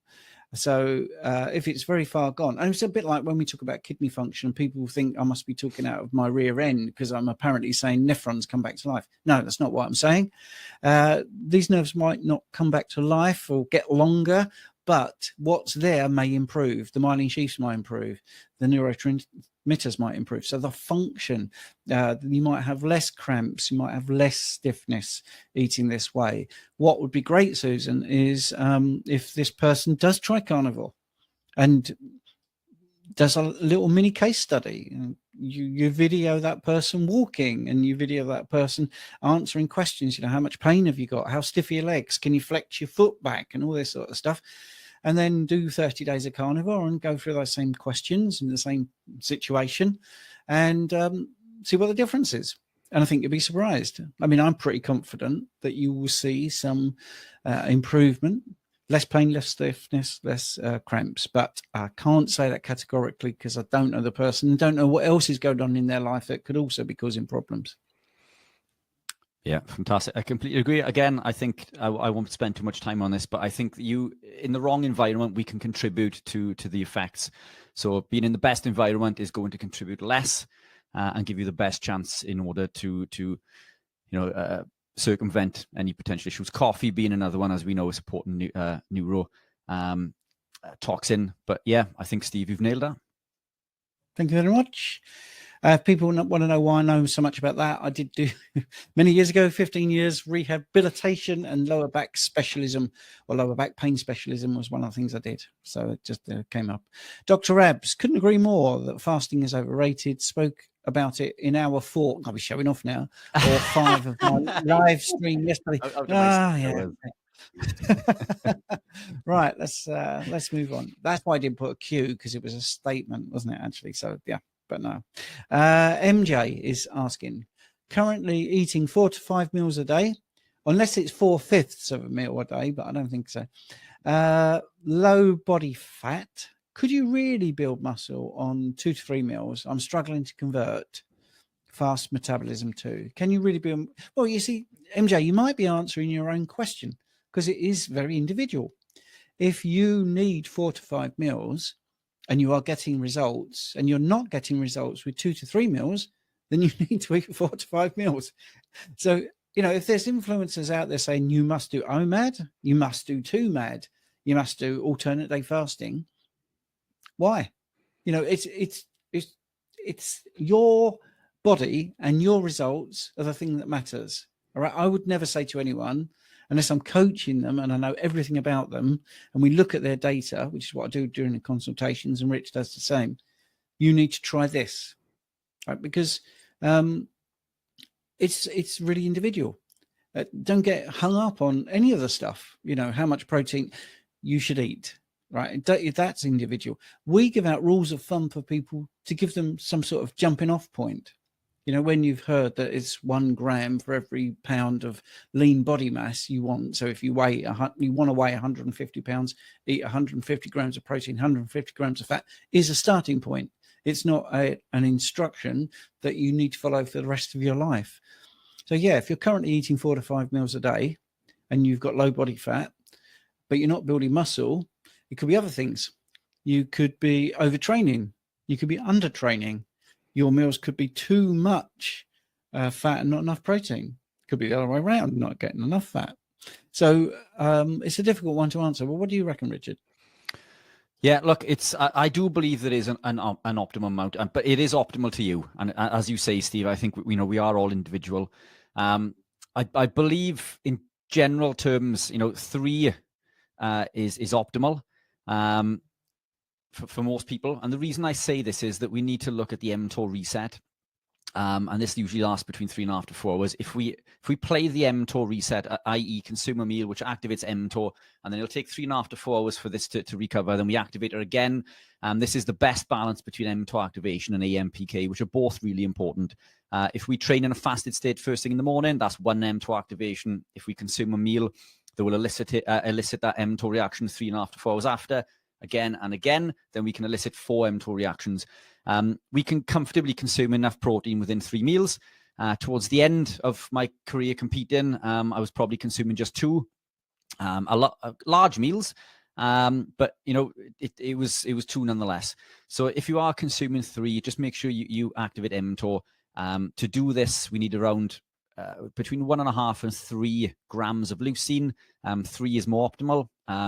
So if it's very far gone, and it's a bit like when we talk about kidney function, people think I must be talking out of my rear end because I'm apparently saying nephrons come back to life. No, that's not what I'm saying. These nerves might not come back to life or get longer, but what's there may improve. The myelin sheaths might improve. The neurotransmitters might improve. So the function, you might have less cramps, you might have less stiffness eating this way. What would be great, Susan, is if this person does try carnivore and does a little mini case study. You video that person walking, and you video that person answering questions. You know, how much pain have you got? How stiff are your legs? Can you flex your foot back? And all this sort of stuff. And then do 30 days of carnivore and go through those same questions in the same situation and see what the difference is. And I think you'll be surprised. I mean, I'm pretty confident that you will see some improvement, less pain, less stiffness, less cramps. But I can't say that categorically because I don't know the person and don't know what else is going on in their life that could also be causing problems. Yeah, fantastic. I completely agree. Again, I think I won't spend too much time on this, but I think you, in the wrong environment, we can contribute to the effects. So being in the best environment is going to contribute less and give you the best chance in order to circumvent any potential issues. Coffee being another one, as we know, is important neuro toxin. But yeah, I think, Steve, you've nailed that. Thank you very much. If people want to know why I know so much about that, I did do many years ago, 15 years, rehabilitation and lower back specialism, or lower back pain specialism was one of the things I did. So it just came up. Dr. Abs, couldn't agree more that fasting is overrated. Spoke about it in hour 4. I'll be showing off now. Or 5 of my live stream yesterday. Right, let's move on. That's why I didn't put a Q, because it was a statement, wasn't it, actually? So yeah. But no. MJ is asking, currently eating 4 to 5 meals a day, unless it's 4/5 of a meal a day, but I don't think so. Low body fat. Could you really build muscle on 2 to 3 meals? I'm struggling to convert. Fast metabolism too. Can you really build? Well, you see, MJ, you might be answering your own question because it is very individual. If you need 4 to 5 meals, and you are getting results, and you're not getting results with 2 to 3 meals, then you need to eat 4 to 5 meals. So, you know, if there's influencers out there saying you must do OMAD, you must do 2MAD, you must do alternate day fasting, why? You know, it's your body and your results are the thing that matters. All right. I would never say to anyone, unless I'm coaching them and I know everything about them, and we look at their data, which is what I do during the consultations, and Rich does the same, you need to try this, right? Because it's really individual. Don't get hung up on any of the stuff, you know, how much protein you should eat, right? That's individual. We give out rules of thumb for people to give them some sort of jumping off point. You know, when you've heard that it's 1 gram for every pound of lean body mass you want. So if you want to weigh 150 pounds, eat 150 grams of protein, 150 grams of fat is a starting point. It's not an instruction that you need to follow for the rest of your life. So yeah, if you're currently eating 4 to 5 meals a day and you've got low body fat, but you're not building muscle, it could be other things. You could be overtraining. You could be undertraining. Your meals could be too much fat and not enough protein. Could be the other way around, not getting enough fat. So it's a difficult one to answer. Well, what do you reckon, Richard? Yeah, look, I do believe there is an optimum amount, but it is optimal to you. And as you say, Steve, I think we are all individual. I believe in general terms, 3 is optimal for most people. And the reason I say this is that we need to look at the mTOR reset. And this usually lasts between 3.5 to 4 hours. If we play the mTOR reset, i.e. consume a meal which activates mTOR, and then it'll take 3.5 to 4 hours for this to recover, then we activate it again. This is the best balance between mTOR activation and AMPK, which are both really important. If we train in a fasted state first thing in the morning, that's 1 mTOR activation. If we consume a meal that will elicit that mTOR reaction 3.5 to 4 hours after, again and again, then we can elicit 4 mTOR reactions. We can comfortably consume enough protein within 3 meals. Towards the end of my career competing, I was probably consuming just 2 large meals, but it was 2 nonetheless. So if you are consuming 3, just make sure you activate mTOR. To do this, we need around between 1.5 and 3 grams of leucine. 3 is more optimal.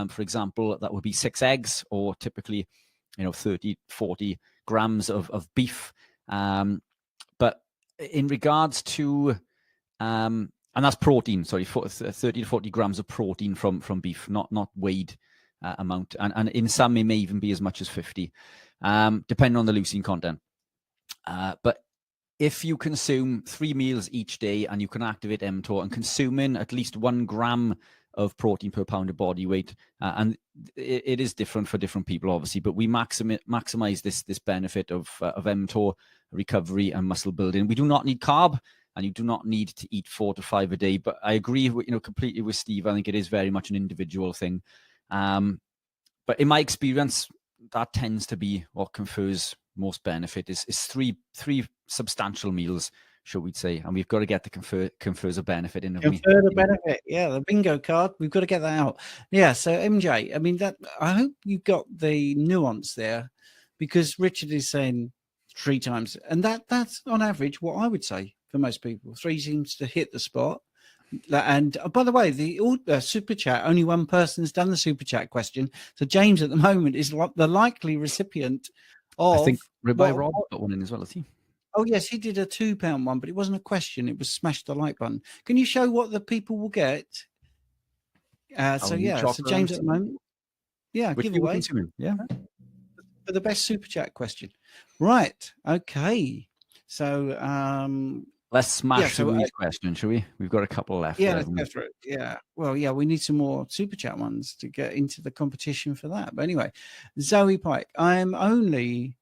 For example, that would be 6 eggs, or typically 30, 40 grams of beef. But in regards to, and that's protein, sorry, 30 to 40 grams of protein from beef, not weighed amount. And in some, it may even be as much as 50, depending on the leucine content. But if you consume 3 meals each day and you can activate mTOR, and consuming at least 1 gram of protein per pound of body weight, and it is different for different people, obviously, but we maximize this benefit of mTOR recovery and muscle building. We do not need carb, and you do not need to eat 4 to 5 a day. But I agree, completely with Steve. I think it is very much an individual thing. But in my experience, that tends to be what confers most benefit. Is 3 substantial meals, shall we say, and we've got to get the confers a benefit in. Confer the benefit, yeah, the bingo card. We've got to get that out. Yeah. So MJ, I mean, I hope you got the nuance there, because Richard is saying 3 times, and that's on average what I would say for most people. 3 seems to hit the spot. And by the way, the super chat, only one person's done the super chat question. So James at the moment is the likely recipient of. I think Ribeye Rob got one in as well, has he? Oh, yes, he did a £2 one, but it wasn't a question. It was smash the like button. Can you show what the people will get? So James at the moment. Yeah, giveaway. Yeah. For the best super chat question. Right. Okay. So let's smash through each question, shall we? We've got a couple left. Yeah, let's go through it. Yeah. Well, yeah, we need some more super chat ones to get into the competition for that. But anyway, Zoe Pike, I am only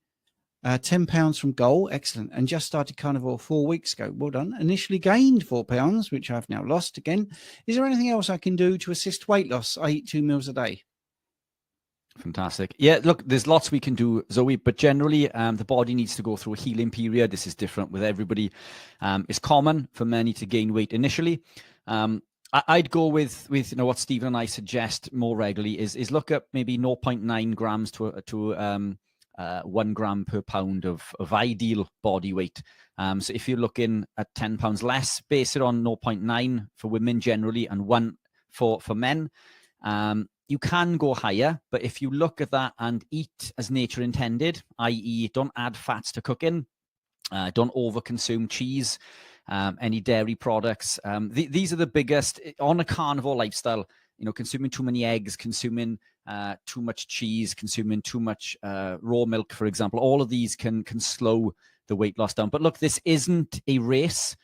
10 pounds from goal. Excellent. And just started Carnivore 4 weeks ago. Well done. Initially gained 4 pounds, which I've now lost again. Is there anything else I can do to assist weight loss? I eat 2 meals a day. Fantastic. Yeah, look, there's lots we can do, Zoe, but generally the body needs to go through a healing period. This is different with everybody. It's common for many to gain weight initially. I'd go with what Stephen and I suggest more regularly is look at maybe 0.9 grams to 1 gram per pound of ideal body weight. So if you're looking at 10 pounds less, base it on 0.9 for women generally, and 1 for men. You can go higher, but if you look at that and eat as nature intended, i.e. don't add fats to cooking, don't overconsume cheese, any dairy products. These are the biggest on a carnivore lifestyle. Consuming too many eggs, consuming too much cheese, consuming too much raw milk, for example. All of these can slow the weight loss down. But look, this isn't a race.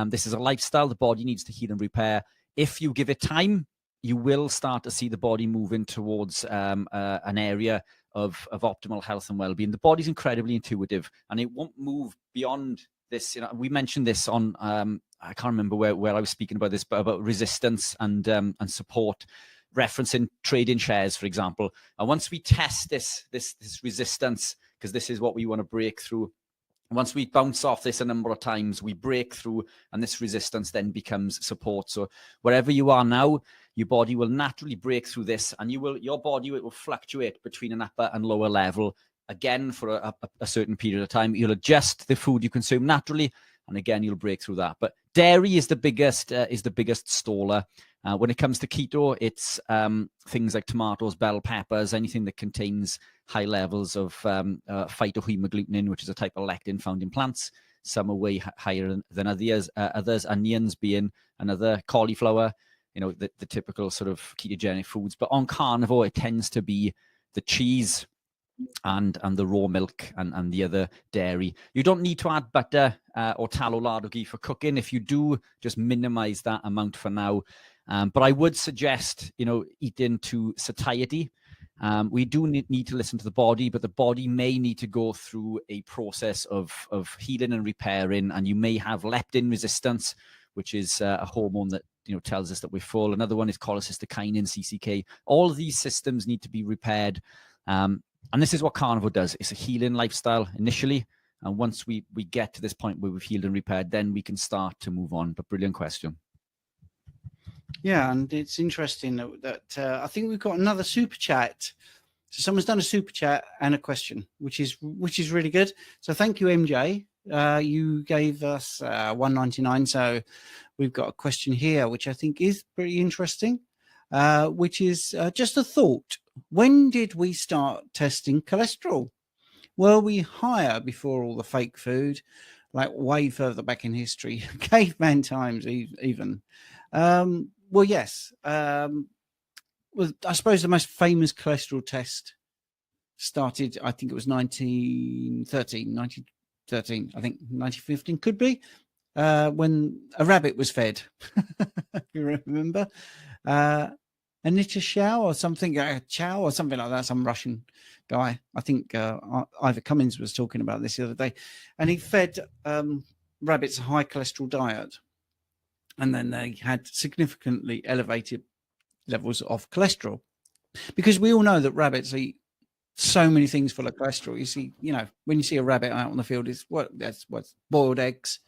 This is a lifestyle. The body needs to heal and repair. If you give it time, you will start to see the body moving towards an area of optimal health and well-being. The body's incredibly intuitive, and it won't move beyond this. We mentioned this on I can't remember where I was speaking about this, but about resistance and support, referencing trading shares, for example. And once we test this resistance, because this is what we want to break through. Once we bounce off this a number of times, we break through, and this resistance then becomes support. So wherever you are now, your body will naturally break through this, and your body will fluctuate between an upper and lower level again for a certain period of time. You'll adjust the food you consume naturally, and again you'll break through that. But dairy is the biggest staller. When it comes to keto, it's things like tomatoes, bell peppers, anything that contains high levels of phytohemagglutinin, which is a type of lectin found in plants. Some are way higher than others. Onions being another, cauliflower, the typical sort of ketogenic foods. But on carnivore, it tends to be the cheese and the raw milk and the other dairy. You don't need to add butter or tallow, lard, or ghee for cooking. If you do, just minimize that amount for now. But I would suggest, eating to satiety. We do need to listen to the body, but the body may need to go through a process of healing and repairing, and you may have leptin resistance, which is a hormone that tells us that we're full. Another one is cholecystokinin, CCK. All of these systems need to be repaired, and this is what carnivore does. It's a healing lifestyle initially, and once we get to this point where we've healed and repaired, then we can start to move on. But brilliant question. Yeah, and it's interesting that I think we've got another super chat. So someone's done a super chat and a question, which is really good. So thank you, MJ. You gave us $1.99. So we've got a question here, which I think is pretty interesting, which is just a thought. When did we start testing cholesterol? Were we higher before all the fake food, like way further back in history, caveman times even? Well, yes. Well, I suppose the most famous cholesterol test started, I think it was 1913, I think 1915 could be, when a rabbit was fed. If you remember, Anita Chow or something, Chow or something like that, some Russian guy. I think Ivor Cummins was talking about this the other day, and he fed rabbits a high cholesterol diet, and then they had significantly elevated levels of cholesterol, because we all know that rabbits eat so many things full of cholesterol. You see, when you see a rabbit out on the field, it's what's boiled eggs.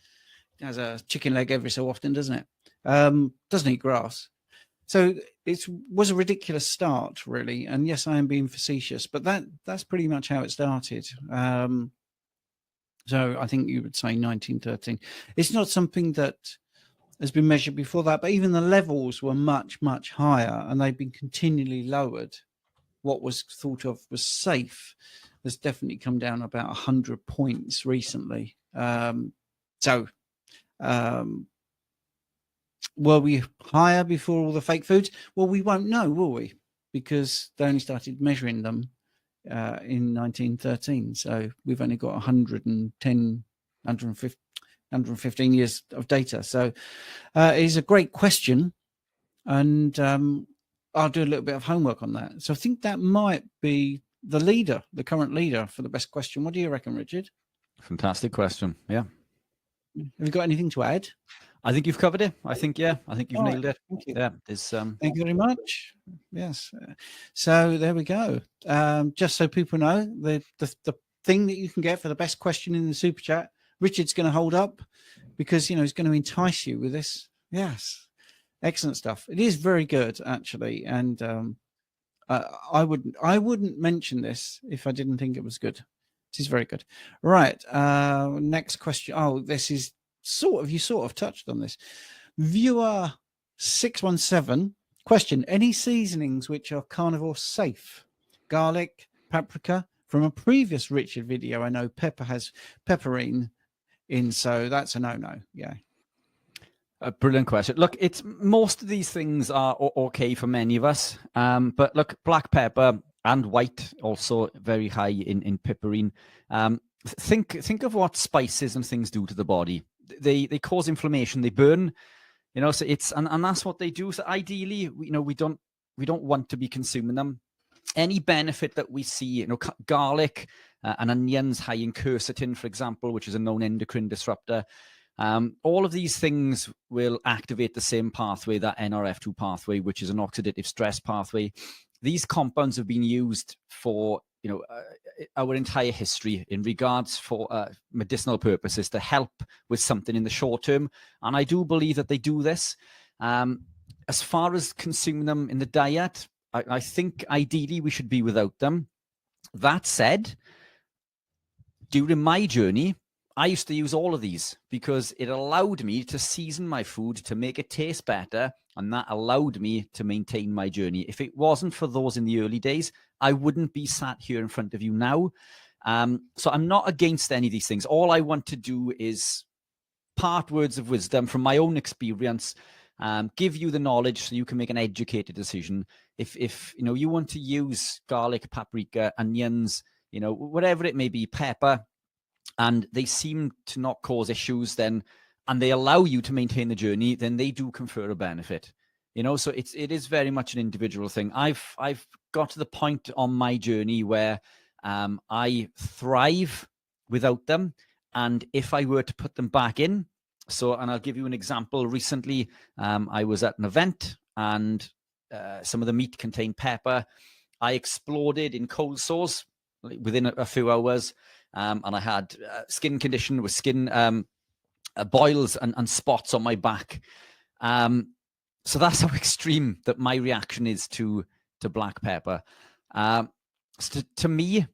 It has a chicken leg every so often, doesn't it? Doesn't eat grass. So it was a ridiculous start, really. And yes, I am being facetious, but that's pretty much how it started. So I think you would say 1913. It's not something that has been measured before that, but even the levels were much, much higher, and they've been continually lowered. What was thought of was safe has definitely come down about 100 points recently. Were we higher before all the fake foods? Well, we won't know, will we? Because they only started measuring them in 1913. So we've only got 110, 115 years of data. So it is a great question. And I'll do a little bit of homework on that. So I think that might be the current leader for the best question. What do you reckon, Richard? Fantastic question. Yeah. Have you got anything to add? I think you've covered it. I think you've nailed it. Thank you. Yeah. Thank you very much. Yes. So there we go. Just so people know, the thing that you can get for the best question in the super chat, Richard's going to hold up, because he's going to entice you with this. Yes. Excellent stuff. It is very good, actually, and I wouldn't mention this if I didn't think it was good. This is very good. Right. Next question. Oh, this is you sort of touched on this. Viewer 617 question: any seasonings which are carnivore safe? Garlic, paprika. From a previous Richard video, I know pepper has pepperine in, so that's a no-no. Yeah. A brilliant question. Look, most of these things are okay for many of us, but look, black pepper and white also very high in pepperine. Think of what spices and things do to the body. They cause inflammation. They burn. So it's and that's what they do. So ideally, we don't want to be consuming them. Any benefit that we see, garlic and onions high in quercetin, for example, which is a known endocrine disruptor. All of these things will activate the same pathway, that NRF2 pathway, which is an oxidative stress pathway. These compounds have been used for our entire history in regards for medicinal purposes to help with something in the short term, and I do believe that they do this. As far as consuming them in the diet, I think ideally we should be without them. That said, during my journey, I used to use all of these because it allowed me to season my food to make it taste better, and that allowed me to maintain my journey. If it wasn't for those in the early days, I wouldn't be sat here in front of you now. So I'm not against any of these things. All I want to do is part words of wisdom from my own experience, give you the knowledge so you can make an educated decision. If you know, you want to use garlic, paprika, onions, you know, whatever it may be, pepper, and they seem to not cause issues, then, and they allow you to maintain the journey, then they do confer a benefit. You know, so it is very much an individual thing. I've got to the point on my journey where I thrive without them. And if I were to put them back in, and I'll give you an example. Recently, I was at an event and some of the meat contained pepper. I exploded in cold sores within a few hours. And I had skin condition with skin boils and spots on my back. So that's how extreme that my reaction is to black pepper. So to me,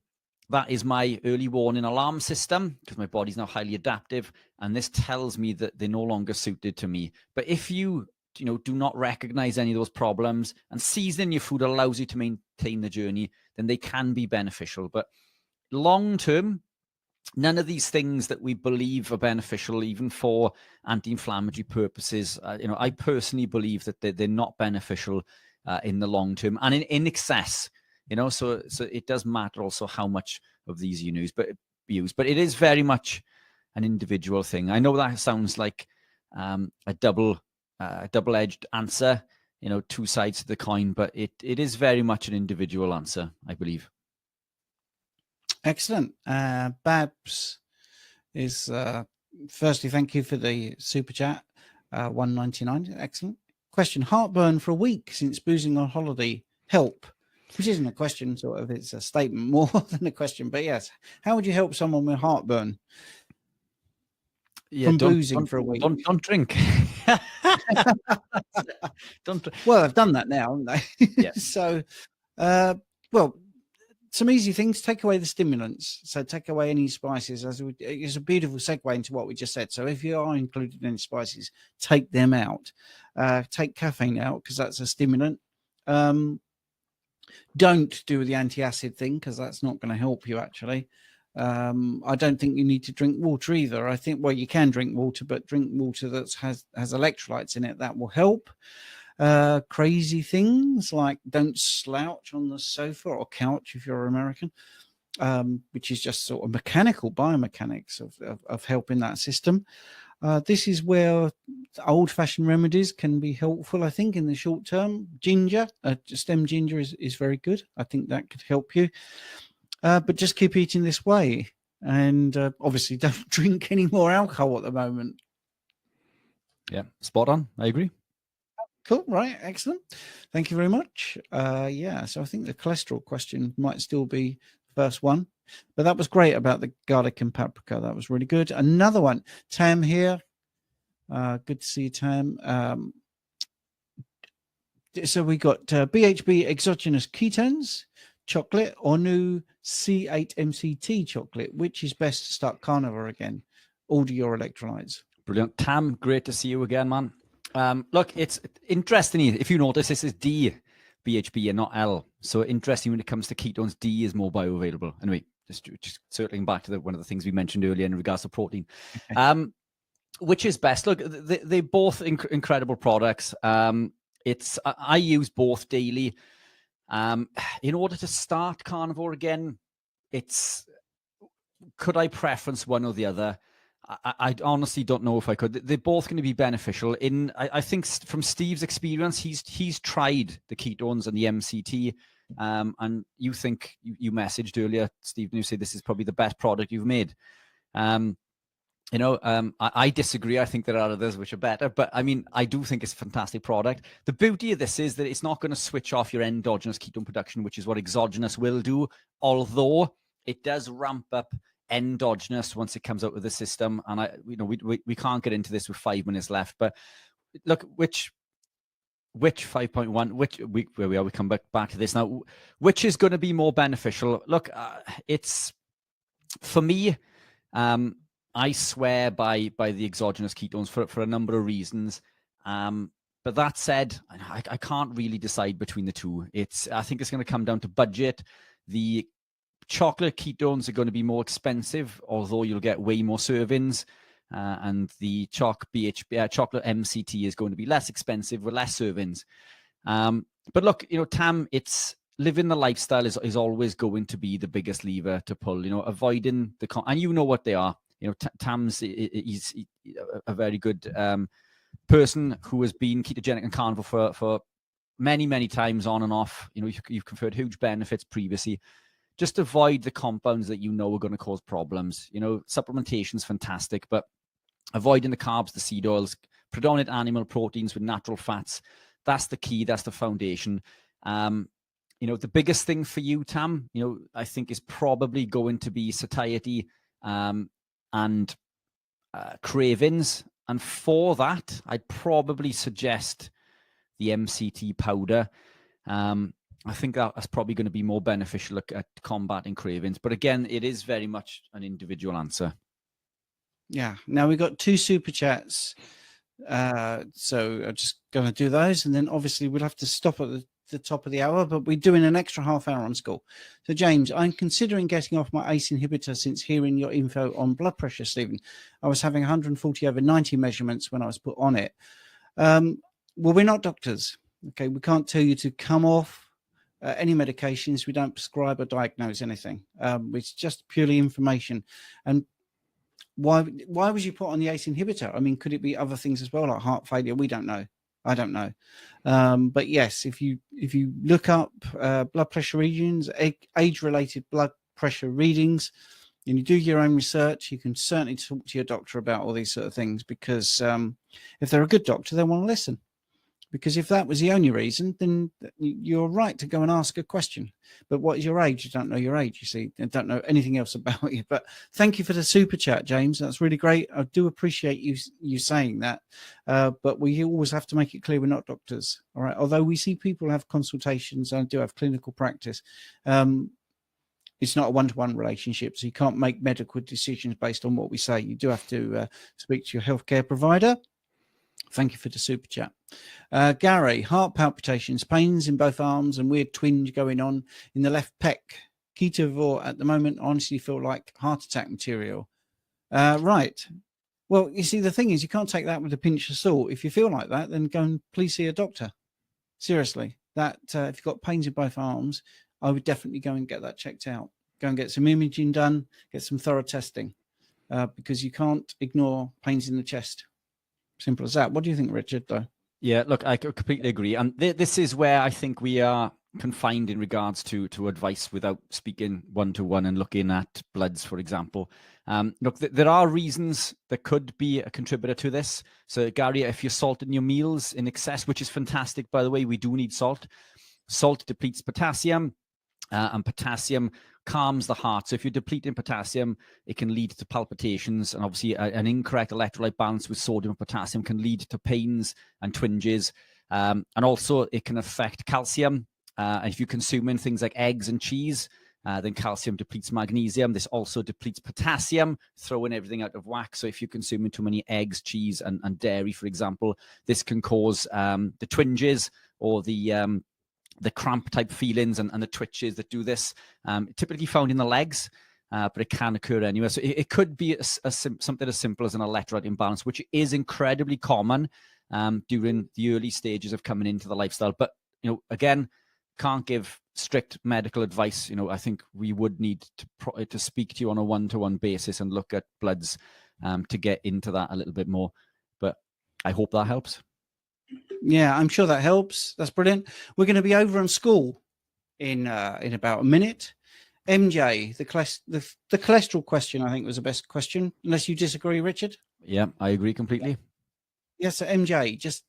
that is my early warning alarm system, because my body's now highly adaptive, and this tells me that they're no longer suited to me. But if you do not recognize any of those problems, and seasoning your food allows you to maintain the journey, then they can be beneficial. But long term, none of these things that we believe are beneficial, even for anti-inflammatory purposes, I personally believe that they're not beneficial in the long term and in excess. So it does matter also how much of these you use, but it is very much an individual thing. I know that sounds like a double-edged answer, two sides to the coin, but it is very much an individual answer, I believe. Excellent. Babs is firstly, thank you for the super chat, $1.99. Excellent question. Heartburn for a week since boozing on holiday. Help. Which isn't a question, sort of. It's a statement more than a question. But yes, how would you help someone with heartburn? Yeah, from boozing for a week? Don't drink. Don't. Well, I've done that now, haven't they? Yeah. So, well, some easy things. Take away the stimulants. So take away any spices. It's a beautiful segue into what we just said. So if you are including any spices, take them out. Take caffeine out because that's a stimulant. Don't do the anti-acid thing because that's not going to help you, actually. I don't think you need to drink water either. I think, well, you can drink water, but drink water that has electrolytes in it. That will help. Crazy things like don't slouch on the sofa or couch if you're American, which is just sort of mechanical biomechanics of helping that system. This is where old-fashioned remedies can be helpful, I think, in the short term. Ginger, stem ginger is very good. I think that could help you. But just keep eating this way. And obviously don't drink any more alcohol at the moment. Yeah, spot on. I agree. Cool, right, excellent. Thank you very much. Yeah, so I think the cholesterol question might still be the first one. But that was great about the garlic and paprika. That was really good. Another one, Tam here. Good to see you, Tam. So we got BHB exogenous ketones chocolate or new C8 MCT chocolate. Which is best to start Carnivore again? Order your electrolytes. Brilliant. Tam, great to see you again, man. Look, it's interesting. If you notice, this is D BHB and not L. So interesting when it comes to ketones, D is more bioavailable. Anyway, just circling back to one of the things we mentioned earlier in regards to protein. Which is best? Look, they're both incredible products. I use both daily. In order to start Carnivore again, could I preference one or the other? I honestly don't know if I could. They're both going to be beneficial. I think from Steve's experience, he's tried the ketones and the MCT, and you think you messaged earlier, Steve, and you said this is probably the best product you've made. I disagree. I think there are others which are better, but I mean, I do think it's a fantastic product. The beauty of this is that it's not going to switch off your endogenous ketone production, which is what exogenous will do, although it does ramp up endogenous once it comes out of the system. And we can't get into this with 5 minutes left, but look, which 5.1, where we are, we come back to this now, which is going to be more beneficial. Look, it's for me, I swear by the exogenous ketones for a number of reasons. But that said, I can't really decide between the two. I think it's going to come down to budget. The chocolate ketones are going to be more expensive, although you'll get way more servings. And the chocolate MCT is going to be less expensive with less servings. But look, Tam, it's living the lifestyle is always going to be the biggest lever to pull. Avoiding and what they are. Tam's he's a very good person who has been ketogenic and carnivore for many, many times on and off. You've conferred huge benefits previously. Just avoid the compounds that are going to cause problems. Supplementation is fantastic, but avoiding the carbs, the seed oils, predominant animal proteins with natural fats, that's the key. That's the foundation. The biggest thing for you, Tam, I think is probably going to be satiety and cravings. And for that, I'd probably suggest the MCT powder. I think that's probably going to be more beneficial at combating cravings. But again, it is very much an individual answer. Yeah. Now we've got 2 super chats. So I'm just going to do those. And then obviously we'll have to stop at the top of the hour, but we're doing an extra half hour on school. So James, I'm considering getting off my ACE inhibitor since hearing your info on blood pressure, Stephen. I was having 140/90 measurements when I was put on it. Well, we're not doctors. Okay. We can't tell you to come off any medications. We don't prescribe or diagnose anything. It's just purely information. And why was you put on the ACE inhibitor? I mean, could it be other things as well, like heart failure? We don't know. I don't know. But yes, if you look up blood pressure readings, age-related blood pressure readings, and you do your own research, you can certainly talk to your doctor about all these sort of things, because if they're a good doctor, they want to listen. Because if that was the only reason, then you're right to go and ask a question. But what is your age? You don't know your age, you see. You don't know anything else about you. But thank you for the super chat, James. That's really great. I do appreciate you saying that. But we always have to make it clear we're not doctors. All right. Although we see people have consultations and do have clinical practice, it's not a one-to-one relationship. So you can't make medical decisions based on what we say. You do have to speak to your healthcare provider. Thank you for the super chat. Gary, heart palpitations, pains in both arms and weird twinge going on in the left pec. Ketovore at the moment, honestly feel like heart attack material. Right. Well, you see, the thing is, you can't take that with a pinch of salt. If you feel like that, then go and please see a doctor. Seriously, if you've got pains in both arms, I would definitely go and get that checked out. Go and get some imaging done, get some thorough testing, because you can't ignore pains in the chest. Simple as that. What do you think, Richard, though? Yeah, look, I completely agree. And this is where I think we are confined in regards to advice without speaking one-to-one and looking at bloods, for example. Look, there are reasons that could be a contributor to this. So, Gary, if you're salting your meals in excess, which is fantastic, by the way, we do need salt. Salt depletes potassium, and potassium calms the heart. So if you're depleting potassium, it can lead to palpitations, and obviously an incorrect electrolyte balance with sodium and potassium can lead to pains and twinges. And also it can affect calcium. And if you're consuming things like eggs and cheese, then calcium depletes magnesium. This also depletes potassium, throwing everything out of whack. So if you're consuming too many eggs, cheese, and dairy, for example, this can cause the twinges or the cramp type feelings and the twitches that do this, typically found in the legs, but it can occur anywhere. So it could be something as simple as an electrolyte imbalance, which is incredibly common during the early stages of coming into the lifestyle. But, again, can't give strict medical advice. I think we would need to speak to you on a one-to-one basis and look at bloods to get into that a little bit more. But I hope that helps. Yeah, I'm sure that helps. That's brilliant. We're going to be over on school in about a minute. MJ, the cholesterol question, I think, was the best question, unless you disagree, Richard. Yeah, I agree completely. Yes, so MJ, just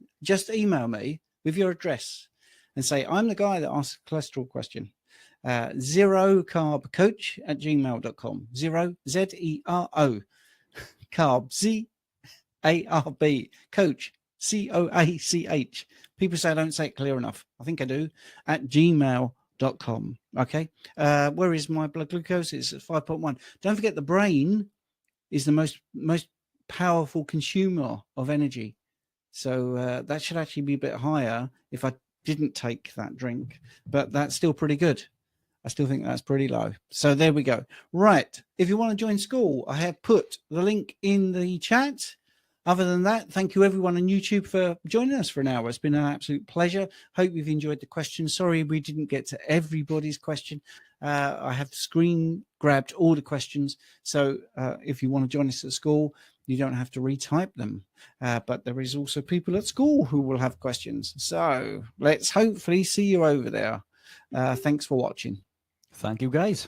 email me with your address and say, I'm the guy that asked the cholesterol question. ZeroCarbCoach@gmail.com. Zero, Z-E-R-O, carb, Z-A-R-B, coach, C-O-A-C-H. People say I don't say it clear enough. I think I do. At gmail.com. Okay. Where is my blood glucose? It's at 5.1. Don't forget the brain is the most powerful consumer of energy. So that should actually be a bit higher if I didn't take that drink, but that's still pretty good. I still think that's pretty low. So there we go. Right. If you want to join school, I have put the link in the chat. Other than that, thank you everyone on YouTube for joining us for an hour. It's been an absolute pleasure. Hope you've enjoyed the questions. Sorry we didn't get to everybody's question. I have screen grabbed all the questions. So if you want to join us at school, you don't have to retype them. But there is also people at school who will have questions. So let's hopefully see you over there. Thanks for watching. Thank you, guys.